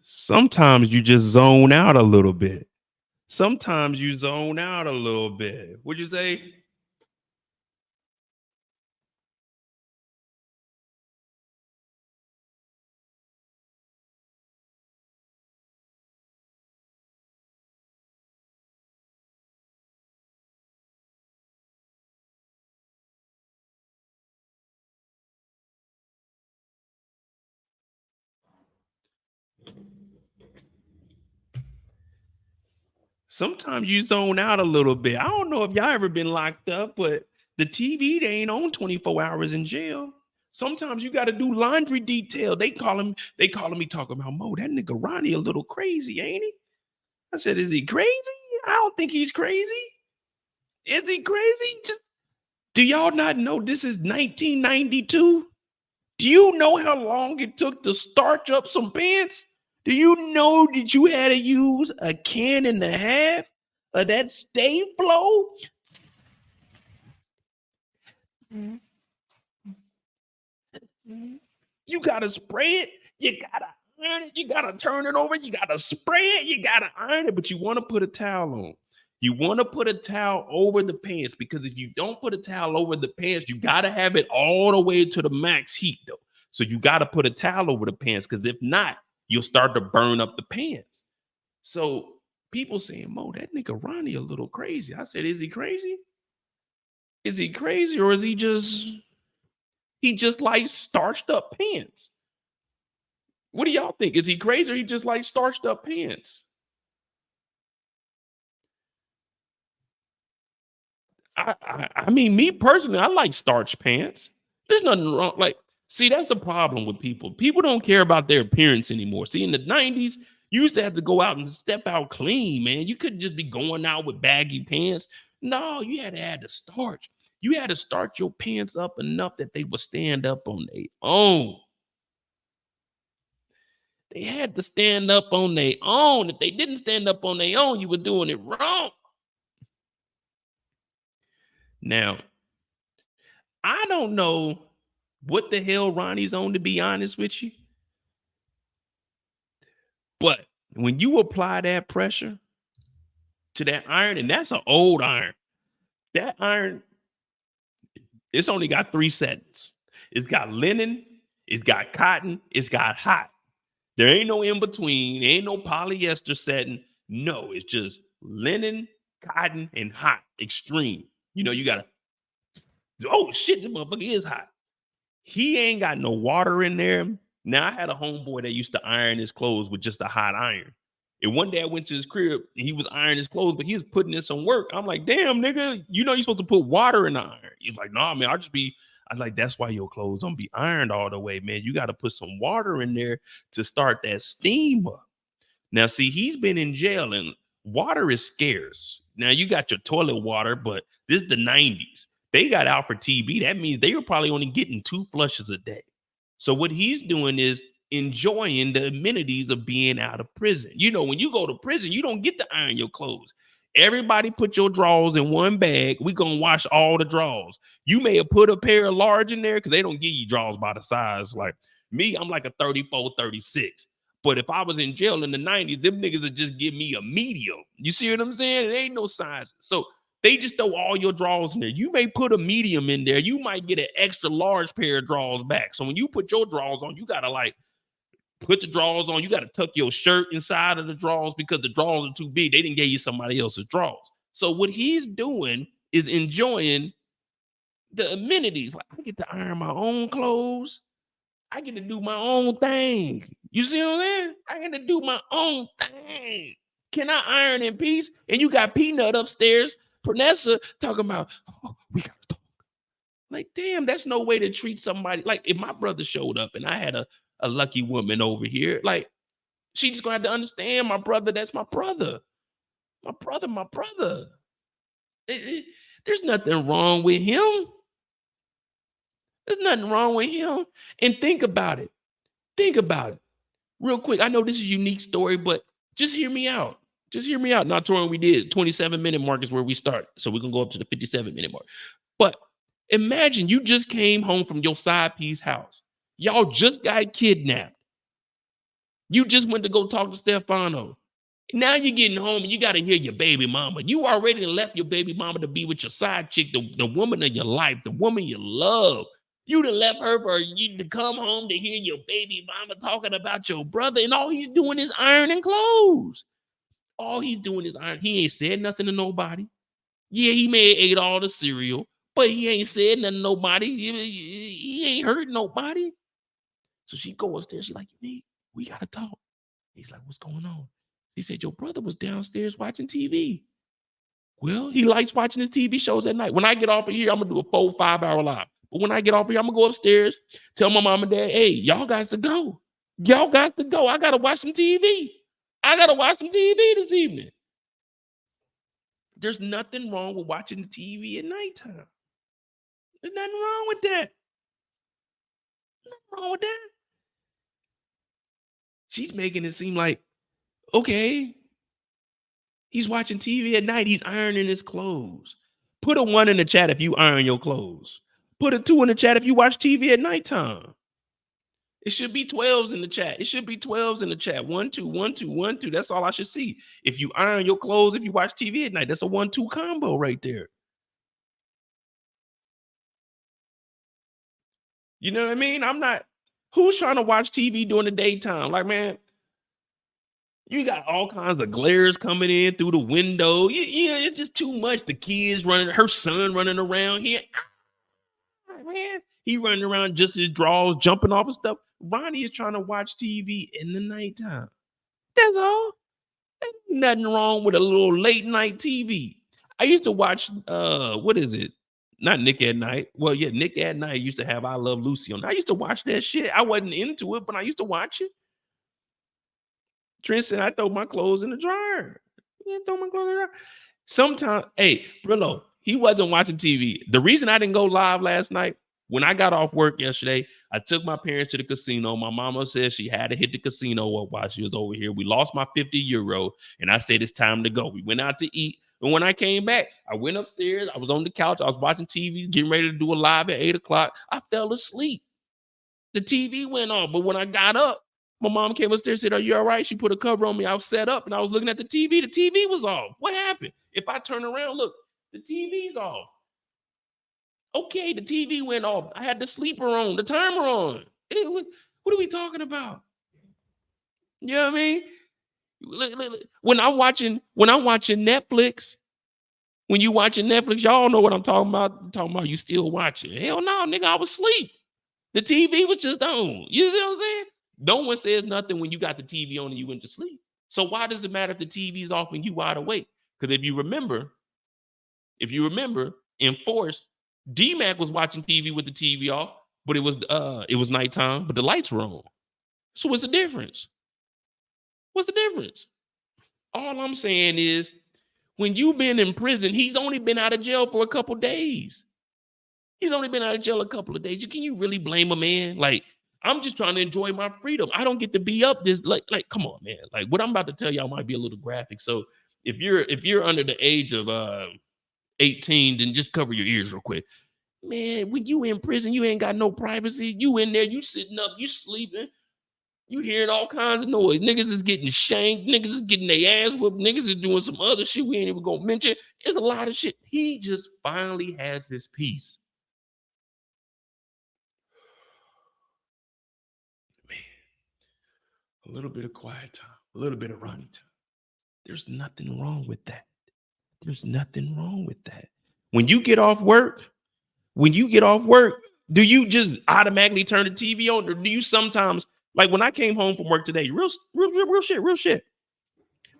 Sometimes you just zone out a little bit. Sometimes you zone out a little bit. Would you say? Sometimes you zone out a little bit. I don't know if y'all ever been locked up, but the TV they ain't on 24 hours in jail. Sometimes you got to do laundry detail. They calling me talking about Mo. That nigga Ronnie a little crazy, ain't he? I said, is he crazy? I don't think he's crazy. Is he crazy? Do y'all not know this is 1992? Do you know how long it took to starch up some pants? Do you know that you had to use a can and a half of that stay flow? You gotta spray it, you gotta iron it, you gotta turn it over, you gotta spray it, you gotta iron it, but you wanna put a towel on. You wanna put a towel over the pants because if you don't put a towel over the pants, you gotta have it all the way to the max heat though. So you gotta put a towel over the pants because if not, you'll start to burn up the pants. So people saying, Mo, that nigga Ronnie a little crazy. I said, is he crazy? Is he crazy or is he just like starched up pants? What do y'all think? Is he crazy or he just like starched up pants? I mean, me personally, I like starched pants. There's nothing wrong. Like, see, that's the problem with people. People don't care about their appearance anymore. See, in the 90s, you used to have to go out and step out clean, man. You couldn't just be going out with baggy pants. No, you had to add the starch. You had to starch your pants up enough that they would stand up on their own. They had to stand up on their own. If they didn't stand up on their own, you were doing it wrong. Now, I don't know what the hell Ronnie's on, to be honest with you. But when you apply that pressure to that iron, and that's an old iron, that iron, it's only got 3 settings. It's got linen, it's got cotton, it's got hot. There ain't no in between. There ain't no polyester setting. No, it's just linen, cotton, and hot. Extreme. You gotta, oh shit, this motherfucker is hot. He ain't got no water in there. Now I had a homeboy that used to iron his clothes with just a hot iron. And one day I went to his crib and he was ironing his clothes, but he was putting in some work. I'm like, damn, nigga, you're supposed to put water in the iron. He's like, nah, man, I'm like, that's why your clothes don't be ironed all the way, man. You got to put some water in there to start that steam up. Now, see, he's been in jail and water is scarce. Now, you got your toilet water, but this is the 90s. They got out for TB. That means they were probably only getting 2 flushes a day. So what he's doing is enjoying the amenities of being out of prison. When you go to prison, you don't get to iron your clothes. Everybody put your drawers in one bag. We gonna wash all the drawers. You may have put a pair of large in there because they don't give you drawers by the size. Like me, I'm like a 34, 36. But if I was in jail in the 90s, them niggas would just give me a medium. You see what I'm saying? It ain't no sizes. So they just throw all your drawers in there. You may put a medium in there. You might get an extra large pair of drawers back. So when you put your drawers on, you gotta put the drawers on. You got to tuck your shirt inside of the drawers because the drawers are too big. They didn't give you somebody else's drawers. So what he's doing is enjoying the amenities. Like I get to iron my own clothes. I get to do my own thing. You see what I'm saying? I get to do my own thing. Can I iron in peace? And you got Peanut upstairs, Pernessa talking about, oh, we got to talk. Like, damn, that's no way to treat somebody. Like if my brother showed up and I had a lucky woman over here, like she just gonna have to understand my brother. That's my brother. My brother. There's nothing wrong with him. There's nothing wrong with him. And think about it. Think about it. Real quick. I know this is a unique story, but just hear me out. Just hear me out. Not touring we did. 27-minute mark is where we start. So we're gonna go up to the 57-minute mark. But imagine you just came home from your side piece house. Y'all just got kidnapped. You just went to go talk to Stefano. Now you're getting home and you got to hear your baby mama. You already left your baby mama to be with your side chick, the woman of your life, the woman you love. You done left her for you to come home to hear your baby mama talking about your brother, and all he's doing is ironing clothes. All he's doing is iron. He ain't said nothing to nobody. Yeah, he may have ate all the cereal, but he ain't said nothing to nobody. He ain't hurt nobody. So she goes upstairs. She's like, we got to talk. He's like, what's going on? He said, your brother was downstairs watching TV. Well, he likes watching his TV shows at night. When I get off of here, I'm going to do a 4-5 hour live. But when I get off of here, I'm going to go upstairs, tell my mom and dad, hey, y'all got to go. Y'all got to go. I got to watch some TV. I got to watch some TV this evening. There's nothing wrong with watching the TV at nighttime. There's nothing wrong with that. Nothing wrong with that. She's making it seem like, okay, he's watching TV at night. He's ironing his clothes. Put a 1 in the chat if you iron your clothes. Put a 2 in the chat if you watch TV at nighttime. It should be 12s in the chat. It should be 12s in the chat. 1, 2, 1, 2, 1, 2. That's all I should see. If you iron your clothes, if you watch TV at night, that's a 1-2 combo right there. You know what I mean? Who's trying to watch TV during the daytime? Like, man, you got all kinds of glares coming in through the window. Yeah, it's just too much. The kids running, her son running around here. Man, he running around just his drawers, jumping off of stuff. Ronnie is trying to watch TV in the nighttime. That's all. There's nothing wrong with a little late night TV. I used to watch, what is it? Not Nick at Night. Well, yeah, Nick at Night used to have I Love Lucy on. I used to watch that shit. I wasn't into it, but I used to watch it. Trent said, I throw my clothes in the dryer. Yeah, throw my clothes in the dryer. Sometimes, hey, Brillo, he wasn't watching TV. The reason I didn't go live last night, when I got off work yesterday, I took my parents to the casino. My mama said she had to hit the casino while she was over here. We lost my 50 euro, and I said, it's time to go. We went out to eat. And when I came back, I went upstairs. I was on the couch. I was watching TV, getting ready to do a live at 8 o'clock. I fell asleep. The TV went off. But when I got up, my mom came upstairs and said, are you all right? She put a cover on me. I was set up and I was looking at the TV. The TV was off. What happened? If I turn around, look, the TV's off. Okay, the TV went off. I had the sleeper on, the timer on. What are we talking about? You know what I mean? Look. When I'm watching Netflix, when you watching Netflix, y'all know what I'm talking about. I'm talking about you still watching. Hell no, nigga, I was asleep. The TV was just on. You see what I'm saying? No one says nothing when you got the TV on and you went to sleep. So why does it matter if the TV's off and you wide awake? Because if you remember, in Force, D-Mac was watching TV with the TV off, but it was nighttime, but the lights were on. So what's the difference? What's the difference? All I'm saying is, when you've been in prison, he's only been out of jail for a couple days. He's only been out of jail a couple of days. Can you really blame a man? Like, I'm just trying to enjoy my freedom. I don't get to be up this like come on, man. Like what I'm about to tell y'all might be a little graphic. So if you're under the age of 18, then just cover your ears real quick. Man, when you in prison, you ain't got no privacy. You in there, you sitting up, you sleeping, you hearing all kinds of noise. Niggas is getting shanked, niggas is getting their ass whooped, niggas is doing some other shit we ain't even gonna mention. It's a lot of shit. He just finally has his peace. Man, a little bit of quiet time, a little bit of Ronnie time. There's nothing wrong with that. There's nothing wrong with that. When you get off work, do you just automatically turn the TV on, or do you sometimes, like when I came home from work today, real shit.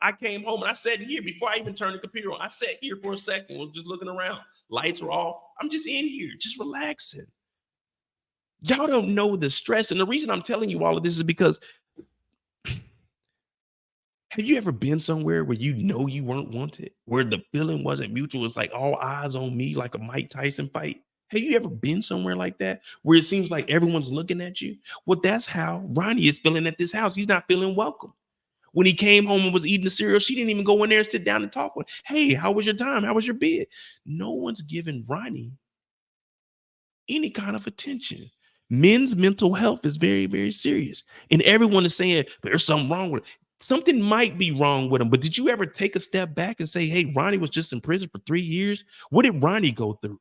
I came home and I sat here before I even turned the computer on. I sat here for a second, was just looking around. Lights were off. I'm just in here, just relaxing. Y'all don't know the stress, and the reason I'm telling you all of this is because have you ever been somewhere where you know you weren't wanted, where the feeling wasn't mutual? It's like all eyes on me, like a Mike Tyson fight. Have you ever been somewhere like that where it seems like everyone's looking at you? Well, that's how Ronnie is feeling at this house. He's not feeling welcome. When he came home and was eating the cereal, she didn't even go in there and sit down and talk with him. Hey, how was your time? How was your bed? No one's giving Ronnie any kind of attention. Men's mental health is very, very serious. And everyone is saying there's something wrong with it. Something might be wrong with him, but did you ever take a step back and say, hey, Ronnie was just in prison for 3 years? What did Ronnie go through?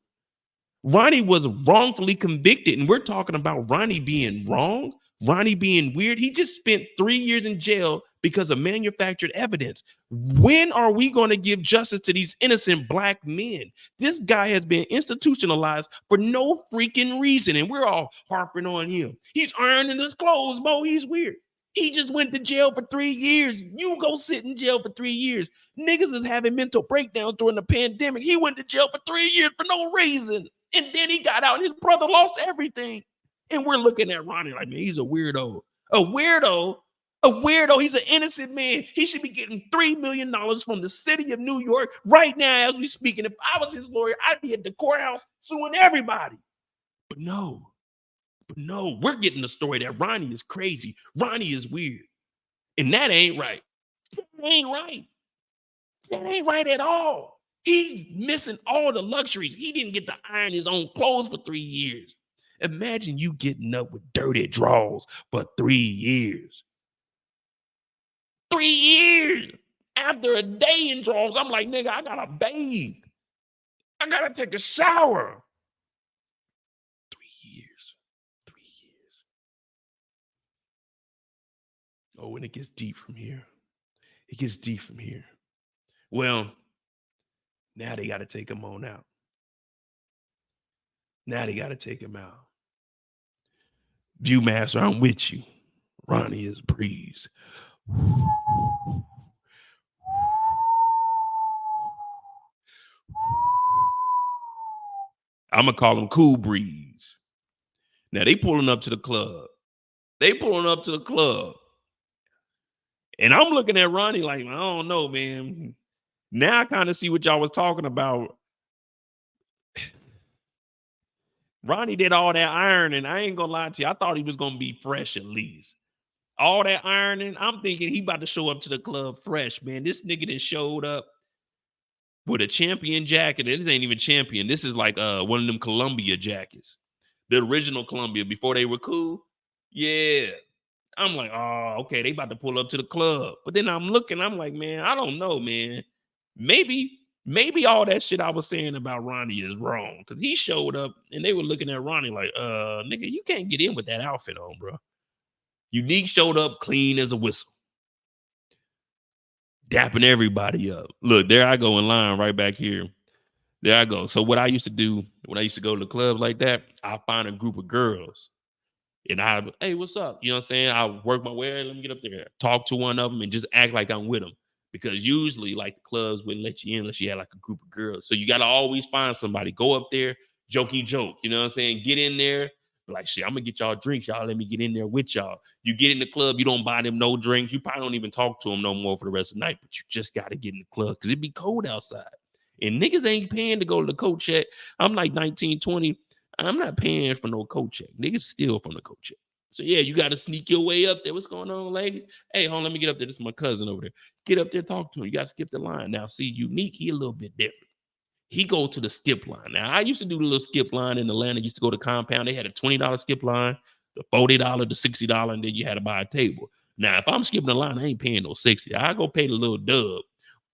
Ronnie was wrongfully convicted, and we're talking about Ronnie being wrong, Ronnie being weird. He just spent 3 years in jail because of manufactured evidence. When are we going to give justice to these innocent black men? This guy has been institutionalized for no freaking reason, and we're all harping on him. He's ironing his clothes, Mo. He's weird. He just went to jail for 3 years. You go sit in jail for 3 years. Niggas is having mental breakdowns during the pandemic. He went to jail for 3 years for no reason. And then he got out and his brother lost everything. And we're looking at Ronnie like, man, he's a weirdo. A weirdo. A weirdo. He's an innocent man. He should be getting $3 million from the city of New York right now as we speak. And if I was his lawyer, I'd be at the courthouse suing everybody. But no, we're getting the story that Ronnie is crazy. Ronnie is weird. And that ain't right. That ain't right. That ain't right at all. He's missing all the luxuries. He didn't get to iron his own clothes for 3 years. Imagine you getting up with dirty drawers for 3 years. 3 years. After a day in drawers, I'm like, nigga, I gotta bathe. I gotta take a shower. 3 years. 3 years. Oh, and it gets deep from here. It gets deep from here. Well, now they got to take him on out. Now they got to take him out. Viewmaster, I'm with you. Ronnie is Breeze. I'm going to call him Cool Breeze. Now they pulling up to the club. And I'm looking at Ronnie like, I don't know, man. Now I kind of see what y'all was talking about. Ronnie did all that ironing. I ain't gonna lie to you. I thought he was gonna be fresh at least. All that ironing, I'm thinking he about to show up to the club fresh, man. This nigga that showed up with a champion jacket. This ain't even champion. This is like one of them Columbia jackets. The original Columbia before they were cool. Yeah. I'm like, oh, okay, they about to pull up to the club. But then I'm looking, I'm like, man, I don't know, man. Maybe all that shit I was saying about Ronnie is wrong. Because he showed up and they were looking at Ronnie like, nigga, you can't get in with that outfit on, bro. Unique showed up clean as a whistle. dapping everybody up. Look, there I go in line right back here. There I go. So what I used to do when I used to go to the clubs like that, I find a group of girls and hey, what's up? You know what I'm saying? I work my way. Let me get up there, talk to one of them, and just act like I'm with them. Because usually, like the clubs wouldn't let you in unless you had like a group of girls. So you got to always find somebody. Go up there, jokey joke. You know what I'm saying? Get in there. Be like, shit, I'm gonna get y'all drinks. Y'all let me get in there with y'all. You get in the club, you don't buy them no drinks. You probably don't even talk to them no more for the rest of the night. But you just got to get in the club because it be cold outside. And niggas ain't paying to go to the coat check. I'm like 19, 20. I'm not paying for no coat check. Niggas steal from the coat check. So yeah, you got to sneak your way up there. What's going on, ladies? Hey, hold on, let me get up there. This is my cousin over there. Get up there, talk to him. You got to skip the line. Now, see, Unique, he a little bit different. He go to the skip line. Now, I used to do the little skip line in Atlanta. Used to go to Compound. They had a $20 skip line, the $40, the $60, and then you had to buy a table. Now, if I'm skipping the line, I ain't paying no 60. I go pay the little dub.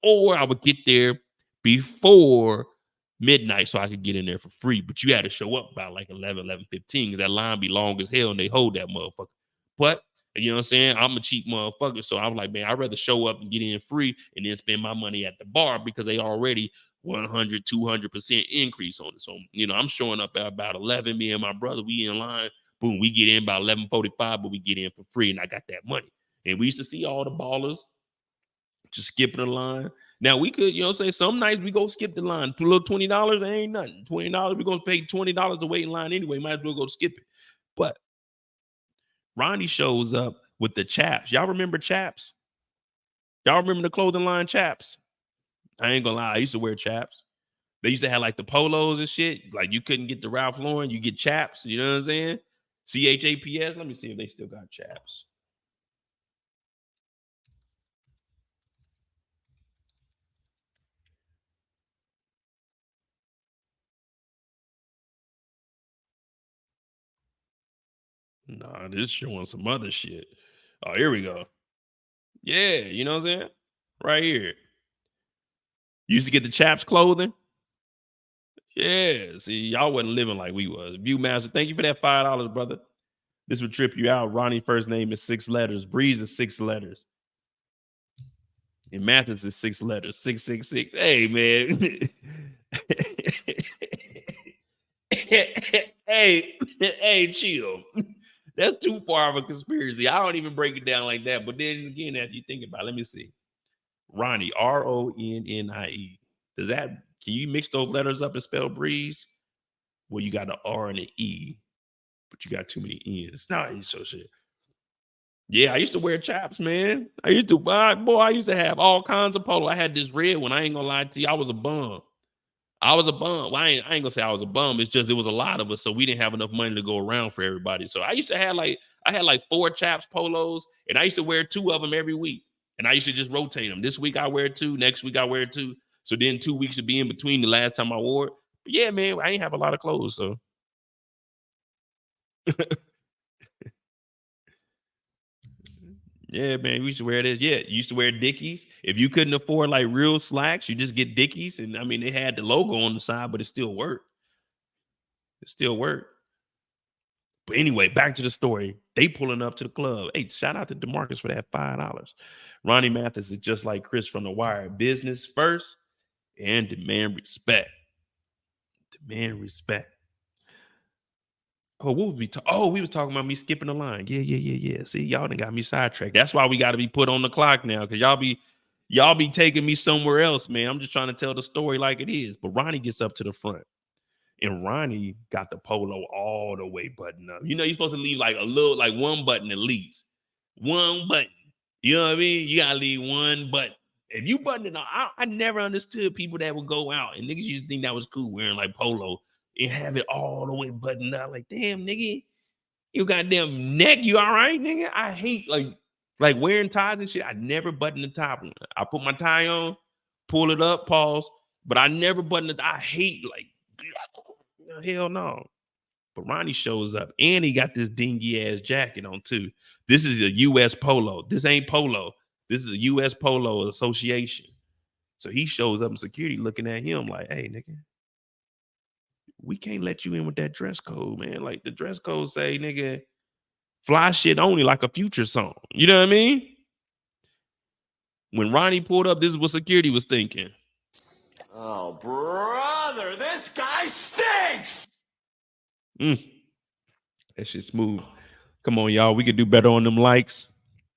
Or I would get there before midnight so I could get in there for free. But you had to show up by like 11:15 because that line be long as hell and they hold that motherfucker. But you know what I'm saying? I'm a cheap motherfucker. So I was like, man, I'd rather show up and get in free and then spend my money at the bar because they already 100, 200% increase on it. So, you know, I'm showing up at about 11. Me and my brother, we in line. Boom, we get in about 11:45, but we get in for free and I got that money. And we used to see all the ballers just skipping the line. Now we could, you know, say some nights we go skip the line. A little $20 ain't nothing. $20, we're gonna pay $20 to wait in line anyway. Might as well go skip it. But Ronnie shows up with the chaps. Y'all remember chaps? Y'all remember the clothing line chaps? I ain't gonna lie, I used to wear chaps. They used to have like the polos and shit. Like you couldn't get the Ralph Lauren, you get chaps. You know what I'm saying? CHAPS. Let me see if they still got chaps. Nah, this showing some other shit. Oh, here we go. Yeah, you know what I'm saying? Right here. Used to get the chaps clothing. Yeah, see, y'all wasn't living like we was. Viewmaster, thank you for that $5, brother. This would trip you out. Ronnie first name is 6 letters. Breeze is 6 letters. And Mathis is 6 letters. 666. Hey, man. hey, chill. That's too far of a conspiracy. I don't even break it down like that. But then again, after you think about it, let me see. Ronnie, Ronnie. Does that, can you mix those letters up and spell breeze? Well, you got an R and an E, but you got too many N's. No, he's so shit. Yeah, I used to wear chaps, man. I used to buy, boy, I used to have all kinds of polo. I had this red one. I ain't gonna lie to you. I was a bum. I was a bum. Well, I ain't gonna say I was a bum. It's just it was a lot of us, so we didn't have enough money to go around for everybody. So I used to have like I had like 4 chaps polos, and I used to wear 2 of them every week. And I used to just rotate them. This week I wear 2, next week I wear 2. So then 2 weeks would be in between the last time I wore it. But yeah, man, I ain't have a lot of clothes, so yeah, man, we used to wear this. Yeah, you used to wear Dickies. If you couldn't afford like real slacks, you just get Dickies. And I mean, they had the logo on the side, but it still worked. It still worked. But anyway, back to the story. They pulling up to the club. Hey, shout out to DeMarcus for that $5. Ronnie Mathis is just like Chris from The Wire. Business first and demand respect. Demand respect. Oh, what was we oh, we was talking about me skipping the line. Yeah. See, y'all done got me sidetracked. That's why we got to be put on the clock now, because y'all be taking me somewhere else, man. I'm just trying to tell the story like it is. But Ronnie gets up to the front, and Ronnie got the polo all the way buttoned up. You know, you're supposed to leave like a little, like one button at least. One button. You know what I mean? You gotta leave one button. If you button it, I never understood people that would go out and niggas used to think that was cool wearing like polo and have it all the way buttoned up. Like, damn, nigga, you goddamn neck, you all right, nigga? I hate like wearing ties and shit. I never button the top one. I put my tie on, pull it up, pause, but I never button it. I hate like hell no. But Ronnie shows up and he got this dingy ass jacket on too. This is a US Polo. This ain't Polo. This is a US Polo Association. So he shows up in security looking at him like, hey, nigga, we can't let you in with that dress code, man. Like the dress code say, nigga, fly shit only like a Future song. You know what I mean? When Ronnie pulled up, this is what security was thinking. Oh, brother, this guy stinks! That shit smooth. Come on, y'all. We could do better on them likes.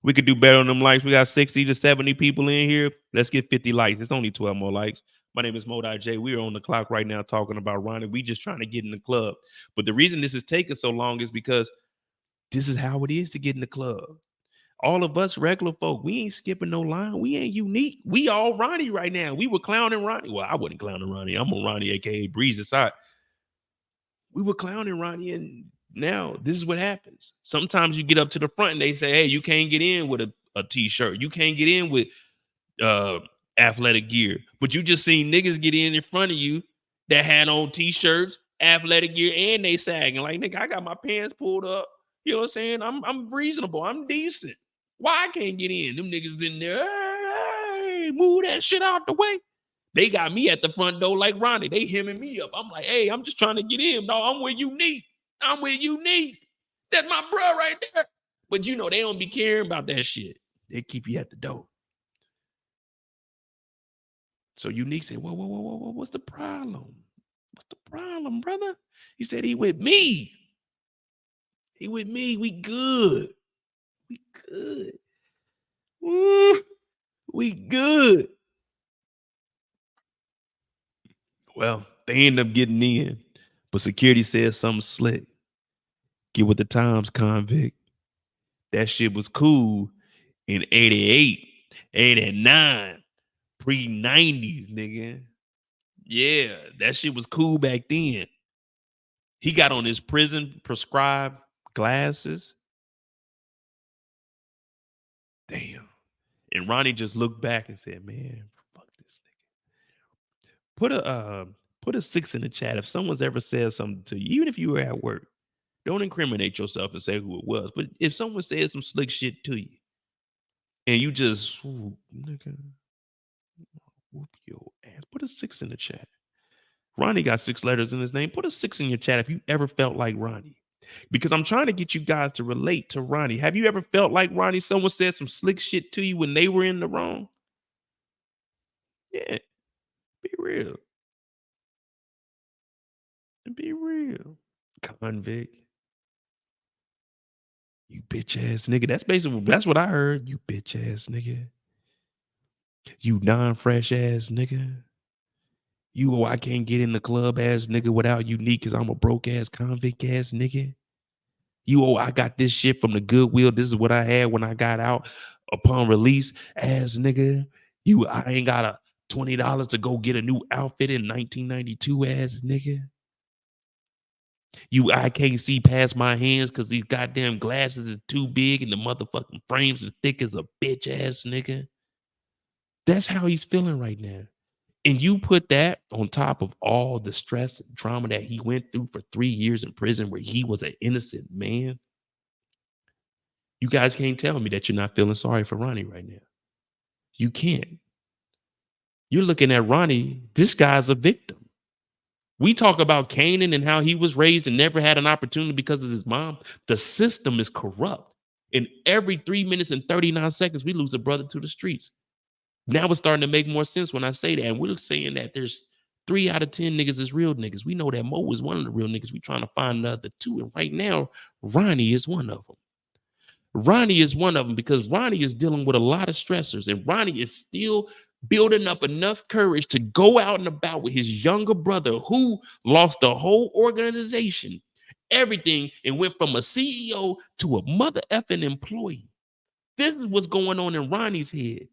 We could do better on them likes. We got 60 to 70 people in here. Let's get 50 likes. It's only 12 more likes. My name is Modi J. We are on the clock right now talking about Ronnie. We just trying to get in the club. But the reason this is taking so long is because this is how it is to get in the club. All of us regular folk, we ain't skipping no line. We ain't unique. We all Ronnie right now. We were clowning Ronnie. Well, I wasn't clowning Ronnie. I'm on Ronnie, aka Breeze aside. We were clowning Ronnie, and now this is what happens. Sometimes you get up to the front and they say, hey, you can't get in with a t-shirt. You can't get in with athletic gear. But you just seen niggas get in front of you that had on t-shirts, athletic gear, and they sagging. Like, nigga, I got my pants pulled up. You know what I'm saying? I'm reasonable. I'm decent. Why I can't get in? Them niggas in there, hey, move that shit out the way. They got me at the front door like Ronnie. They hemming me up. I'm like, hey, I'm just trying to get in. No, I'm with Unique. I'm with Unique. That's my bro right there. But you know, they don't be caring about that shit. They keep you at the door. So Unique said, whoa, what's the problem? What's the problem, brother? He said, he with me. He with me. We good. We good. Woo. We good. Well, they end up getting in, but security said something slick. Get with the times, convict. That shit was cool in 88, 89, pre-90s, nigga. Yeah, that shit was cool back then. He got on his prison prescribed glasses. Damn. And Ronnie just looked back and said, man, fuck this nigga. Put a 6 in the chat if someone's ever said something to you, even if you were at work. Don't incriminate yourself and say who it was. But if someone said some slick shit to you and you just, nigga, whoop your ass. Put a 6 in the chat. Ronnie got 6 letters in his name. Put a 6 in your chat if you ever felt like Ronnie. Because I'm trying to get you guys to relate to Ronnie. Have you ever felt like Ronnie? Someone said some slick shit to you when they were in the wrong? Yeah. Be real. Be real. Convict. You bitch ass nigga. That's what I heard. You bitch ass nigga. You non-fresh ass nigga. You I can't get in the club ass nigga without Unique because I'm a broke ass convict ass nigga. I got this shit from the Goodwill. This is what I had when I got out upon release ass nigga. I ain't got a $20 to go get a new outfit in 1992 ass nigga. I can't see past my hands because these goddamn glasses is too big and the motherfucking frames as thick as a bitch ass nigga. That's how he's feeling right now. And you put that on top of all the stress and trauma that he went through for 3 years in prison where he was an innocent man. You guys can't tell me that you're not feeling sorry for Ronnie right now. You can't. You're looking at Ronnie, this guy's a victim. We talk about Kanan and how he was raised and never had an opportunity because of his mom. The system is corrupt. And every 3 minutes and 39 seconds, we lose a brother to the streets. Now it's starting to make more sense when I say that. And we're saying that there's 3 out of 10 niggas is real niggas. We know that Mo is one of the real niggas. We're trying to find the other 2. And right now, Ronnie is one of them. Ronnie is one of them because Ronnie is dealing with a lot of stressors. And Ronnie is still building up enough courage to go out and about with his younger brother who lost the whole organization, everything, and went from a CEO to a mother effing employee. This is what's going on in Ronnie's head.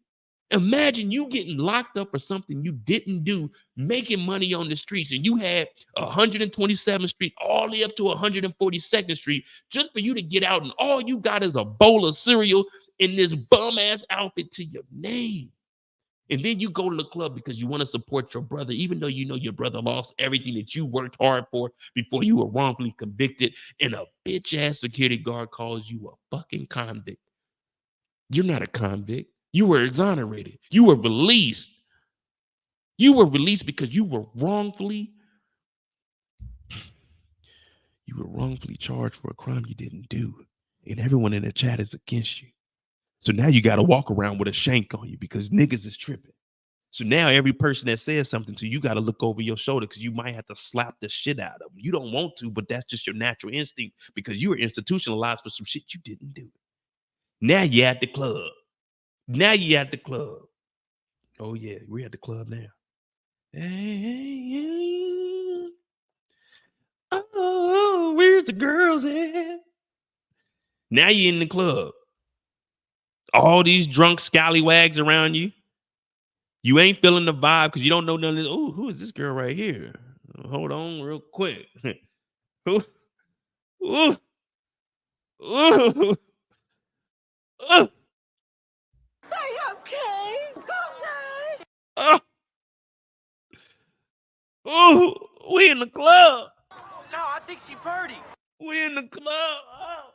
Imagine you getting locked up for something you didn't do, making money on the streets, and you had 127th Street all the way up to 142nd Street just for you to get out, and all you got is a bowl of cereal in this bum-ass outfit to your name. And then you go to the club because you want to support your brother, even though you know your brother lost everything that you worked hard for before you were wrongfully convicted, and a bitch-ass security guard calls you a fucking convict. You're not a convict. You were exonerated. You were released. You were released because you were wrongfully charged for a crime you didn't do. And everyone in the chat is against you. So now you got to walk around with a shank on you because niggas is tripping. So now every person that says something to you, got to look over your shoulder because you might have to slap the shit out of them. You don't want to, but that's just your natural instinct because you were institutionalized for some shit you didn't do. Now you at the club. Now you at the club. Oh yeah, we're at the club now. Hey, oh, where's the girls at? Now you're in the club. All these drunk scallywags around you. You ain't feeling the vibe because you don't know none of this. Oh, who is this girl right here? Hold on real quick. Ooh, ooh, ooh, ooh, Are you okay? oh, ooh, we in the club. No, I think she birdie. We in the club. Oh.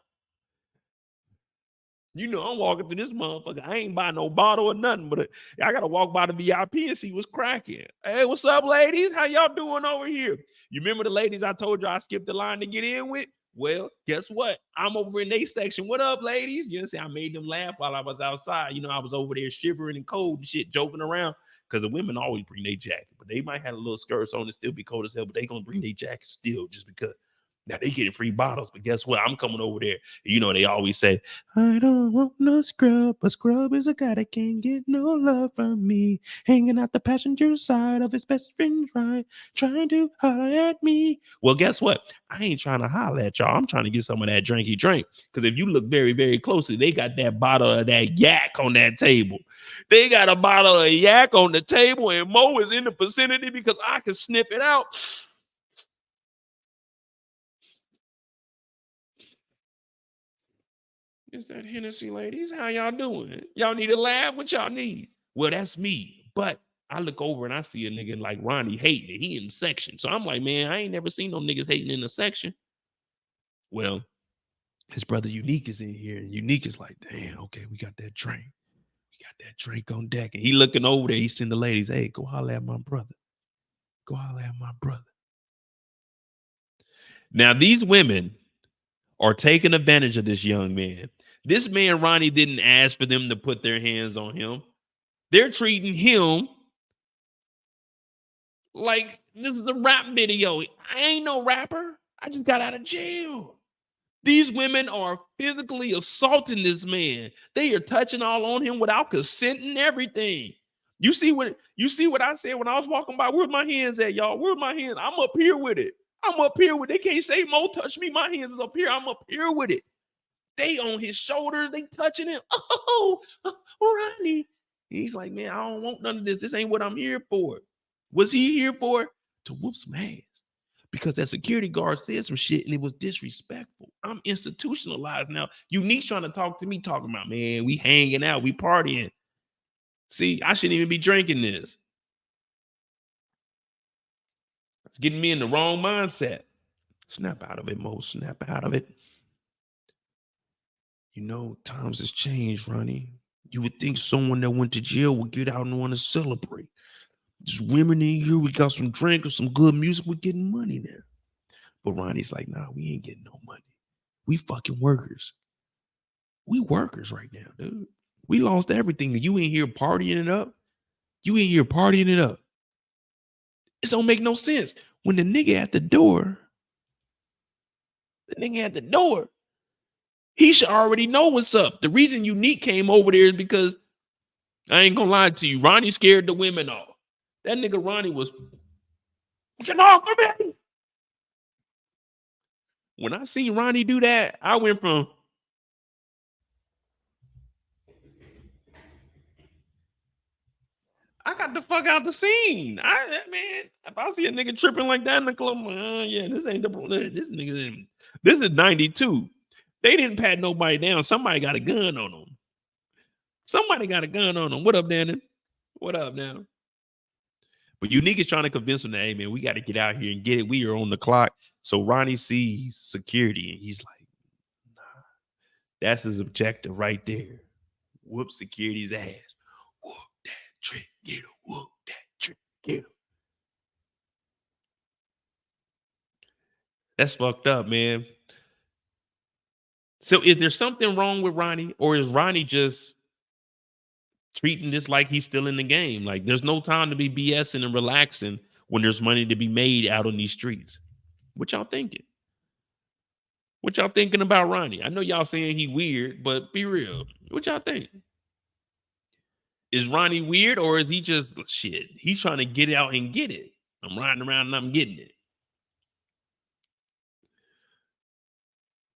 You know, I'm walking through this motherfucker. I ain't buy no bottle or nothing, but I gotta walk by the VIP and see what's cracking. Hey, what's up, ladies? How y'all doing over here? You remember the ladies I told you I skipped the line to get in with? Well, guess what? I'm over in their section. What up, ladies? You know, see, I made them laugh while I was outside. You know, I was over there shivering and cold and shit, joking around. Because the women always bring their jacket, but they might have a little skirts on and still be cold as hell, but they gonna bring their jacket still just because. Now they getting free bottles, but guess what? I'm coming over there. You know, they always say, I don't want no scrub. A scrub is a guy that can't get no love from me. Hanging out the passenger side of his best friend's ride, trying to holler at me. Well, guess what? I ain't trying to holler at y'all. I'm trying to get some of that drinky drink. Because if you look very, very closely, they got that bottle of that yak on that table. They got a bottle of yak on the table, and Mo is in the vicinity because I can sniff it out. It's that Hennessy, ladies. How y'all doing? Y'all need a laugh? What y'all need? Well, that's me. But I look over and I see a nigga like Ronnie hating it. He in the section. So I'm like, man, I ain't never seen no niggas hating in the section. Well, his brother Unique is in here. And Unique is like, damn, okay, we got that drink. We got that drink on deck. And he looking over there. He send the ladies, hey, go holler at my brother. Go holler at my brother. Now, these women are taking advantage of this young man. This man, Ronnie, didn't ask for them to put their hands on him. They're treating him like this is a rap video. I ain't no rapper. I just got out of jail. These women are physically assaulting this man. They are touching all on him without consent and everything. You see what I said when I was walking by? Where's my hands at, y'all? Where's my hands? I'm up here with it. I'm up here with it. They can't say Mo touch me. My hands is up here. I'm up here with it. They on his shoulders. They touching him. Oh, Ronnie. He's like, man, I don't want none of this. This ain't what I'm here for. Was he here for? To whoop some ass. Because that security guard said some shit and it was disrespectful. I'm institutionalized now. Unique's trying to talk to me, talking about, man, we hanging out, we partying. See, I shouldn't even be drinking this. It's getting me in the wrong mindset. Snap out of it, Mo. Snap out of it. You know, times has changed, Ronnie. You would think someone that went to jail would get out and want to celebrate. Just women in here, we got some drink or some good music, we're getting money now. But Ronnie's like, nah, we ain't getting no money. We fucking workers. We workers right now, dude. We lost everything. You in here partying it up. You in here partying it up. It don't make no sense. When the nigga at the door, he should already know what's up. The reason Unique came over there is because I ain't gonna lie to you. Ronnie scared the women off. That nigga Ronnie was, get off of me. When I seen Ronnie do that, I went from, I got the fuck out the scene. Man, if I see a nigga tripping like that in the club, I'm like, yeah, this ain't this nigga. This is 92. They didn't pat nobody down. Somebody got a gun on them. What up, Dannon? What up now? But Unique is trying to convince him that, hey, man, we got to get out here and get it. We are on the clock. So Ronnie sees security and he's like, nah, that's his objective right there. Whoop security's ass. Whoop that trick, get him. Whoop that trick, get him. That's fucked up, man. So is there something wrong with Ronnie? Or is Ronnie just treating this like he's still in the game. Like there's no time to be BSing and relaxing when there's money to be made out on these streets. What y'all thinking? What y'all thinking about Ronnie? I know y'all saying he weird, but be real. What y'all think? Is Ronnie weird or is he just shit? He's trying to get out and get it. I'm riding around and I'm getting it.